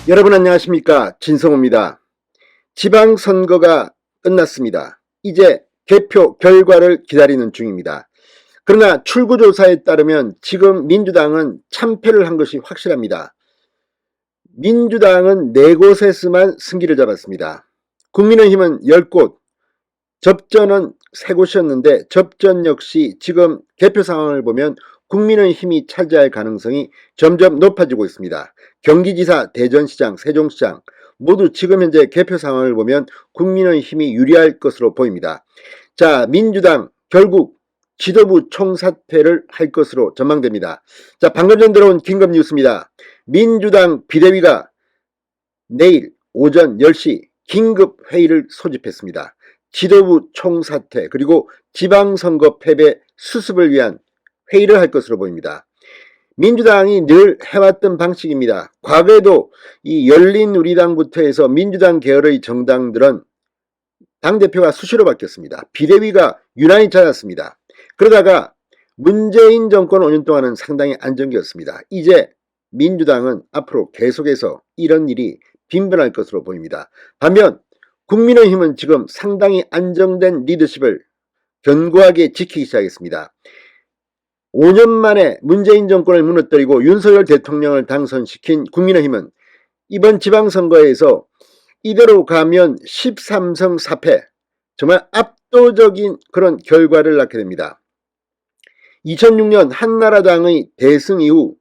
여러분 안녕하십니까, 진성호입니다. 지방선거가 끝났습니다. 이제 개표 결과를 기다리는 중입니다. 그러나 출구조사에 따르면 지금 민주당은 참패를 한 것이 확실합니다. 민주당은 4곳에서만 승기를 잡았습니다. 국민의힘은 10곳, 접전은 3곳이었는데 접전 역시 지금 개표 상황을 보면 국민의힘이 차지할 가능성이 점점 높아지고 있습니다. 경기지사, 대전시장, 세종시장 모두 지금 현재 개표 상황을 보면 국민의힘이 유리할 것으로 보입니다. 자, 민주당 결국 지도부 총사퇴를 할 것으로 전망됩니다. 자, 방금 전 들어온 긴급 뉴스입니다. 민주당 비대위가 내일 오전 10시 긴급 회의를 소집했습니다. 지도부 총사퇴 그리고 지방선거 패배 수습을 위한 회의를 할 것으로 보입니다. 민주당이 늘 해왔던 방식입니다. 과거에도 이 열린우리당부터 해서 민주당 계열의 정당들은 당대표가 수시로 바뀌었습니다. 비대위가 유난히 잦았습니다. 그러다가 문재인 정권 5년 동안은 상당히 안정기였습니다. 이제 민주당은 앞으로 계속해서 이런 일이 빈번할 것으로 보입니다. 반면 국민의힘은 지금 상당히 안정된 리더십을 견고하게 지키기 시작했습니다. 5년 만에 문재인 정권을 무너뜨리고 윤석열 대통령을 당선시킨 국민의힘은 이번 지방선거에서 이대로 가면 13성 4패, 정말 압도적인 그런 결과를 낳게 됩니다. 2006년 한나라당의 대승 이후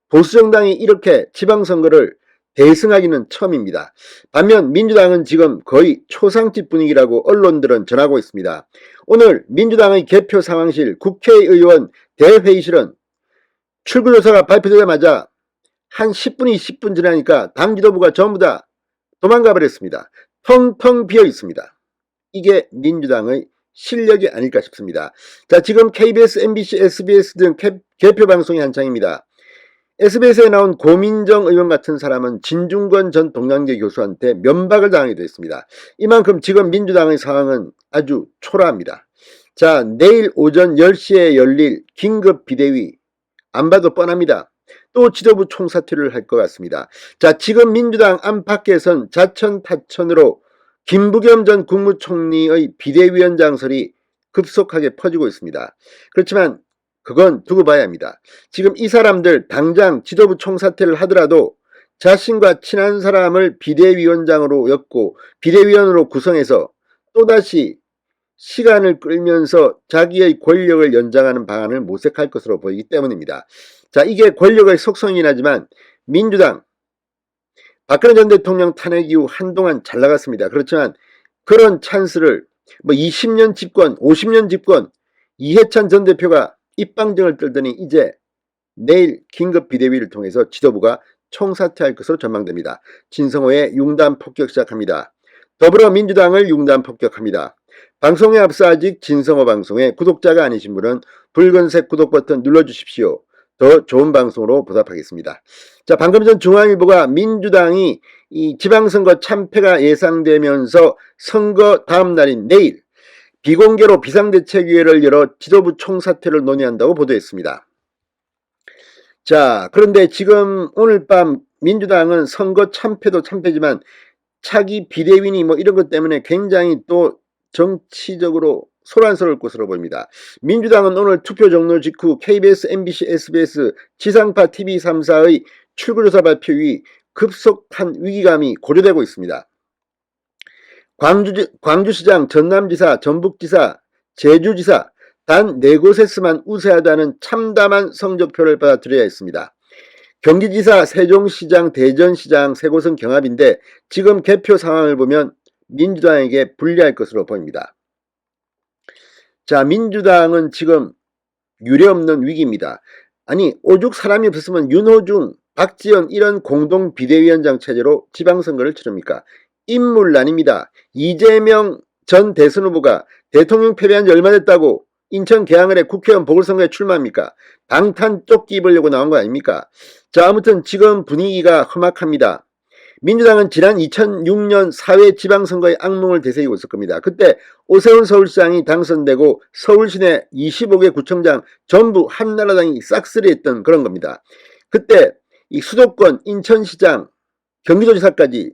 보수정당이 이렇게 지방선거를 대승하기는 처음입니다. 반면 민주당은 지금 거의 초상집 분위기라고 언론들은 전하고 있습니다. 오늘 민주당의 개표 상황실 국회의원 대회의실은 출구조사가 발표되자마자 한 10분, 20분 지나니까 당 지도부가 전부 다 도망가 버렸습니다. 텅텅 비어 있습니다. 이게 민주당의 실력이 아닐까 싶습니다. 자, 지금 KBS, MBC, SBS 등 개표 방송이 한창입니다. SBS에 나온 고민정 의원 같은 사람은 진중권 전 동양대 교수한테 면박을 당하기도 했습니다. 이만큼 지금 민주당의 상황은 아주 초라합니다. 자, 내일 오전 10시에 열릴 긴급 비대위, 안 봐도 뻔합니다. 또 지도부 총사퇴를 할 것 같습니다. 자, 지금 민주당 안팎에선 자천타천으로 김부겸 전 국무총리의 비대위원장설이 급속하게 퍼지고 있습니다. 그렇지만 그건 두고 봐야 합니다. 지금 이 사람들 당장 지도부 총사퇴를 하더라도 자신과 친한 사람을 비대위원장으로 엮고 비대위원으로 구성해서 또다시 시간을 끌면서 자기의 권력을 연장하는 방안을 모색할 것으로 보이기 때문입니다. 자, 이게 권력의 속성이긴 하지만 민주당 박근혜 전 대통령 탄핵 이후 한동안 잘 나갔습니다. 그렇지만 그런 찬스를 20년 집권, 50년 집권 이해찬 전 대표가 입방정을 떨더니 이제 내일 긴급 비대위를 통해서 지도부가 총사퇴할 것으로 전망됩니다. 진성호의 융단 폭격 시작합니다. 더불어민주당을 융단 폭격합니다. 방송에 앞서 아직 진성호 방송에 구독자가 아니신 분은 붉은색 구독 버튼 눌러주십시오. 더 좋은 방송으로 보답하겠습니다. 자, 방금 전 중앙일보가 민주당이 이 지방선거 참패가 예상되면서 선거 다음 날인 내일 비공개로 비상대책위회를 열어 지도부 총사퇴를 논의한다고 보도했습니다. 자, 그런데 지금 오늘 밤 민주당은 선거 참패도 참패지만 차기 비대위니 이런 것 때문에 굉장히 또 정치적으로 소란스러울 것으로 보입니다. 민주당은 오늘 투표 종료 직후 KBS, MBC, SBS, 지상파 TV 3사의 출구조사 발표 위 급속한 위기감이 고조되고 있습니다. 광주시장, 전남지사, 전북지사, 제주지사 단 4곳에서만 우세하다는 참담한 성적표를 받아들여야 했습니다. 경기지사, 세종시장, 대전시장 3곳은 경합인데 지금 개표 상황을 보면 민주당에게 불리할 것으로 보입니다. 자, 민주당은 지금 유례없는 위기입니다. 아니, 오죽 사람이 없었으면 윤호중, 박지원 이런 공동 비대위원장 체제로 지방선거를 치릅니까? 인물난입니다. 이재명 전 대선 후보가 대통령 패배한 지 얼마 됐다고 인천 계양을에 국회의원 보궐선거에 출마합니까? 방탄 조끼 입으려고 나온 거 아닙니까? 자, 아무튼 지금 분위기가 험악합니다. 민주당은 지난 2006년 4회 지방선거의 악몽을 되새기고 있을 겁니다. 그때 오세훈 서울시장이 당선되고 서울시내 25개 구청장 전부 한나라당이 싹쓸이했던 그런 겁니다. 그때 이 수도권 인천시장 경기도지사까지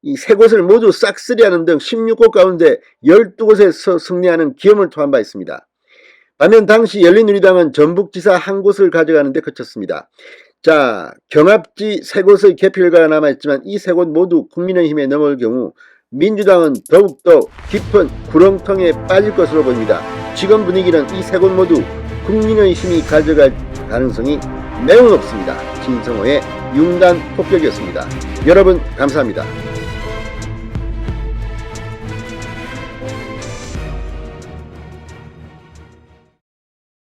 이 세 곳을 모두 싹쓸이하는 등 16곳 가운데 12곳에서 승리하는 기염을 토한 바 있습니다. 반면 당시 열린우리당은 전북지사 한 곳을 가져가는 데 그쳤습니다. 자, 경합지 세 곳의 개표 결과가 남아있지만 이 세 곳 모두 국민의힘에 넘어올 경우 민주당은 더욱더 깊은 구렁텅이에 빠질 것으로 보입니다. 지금 분위기는 이 세 곳 모두 국민의힘이 가져갈 가능성이 매우 높습니다. 진성호의 융단 폭격이었습니다. 여러분 감사합니다.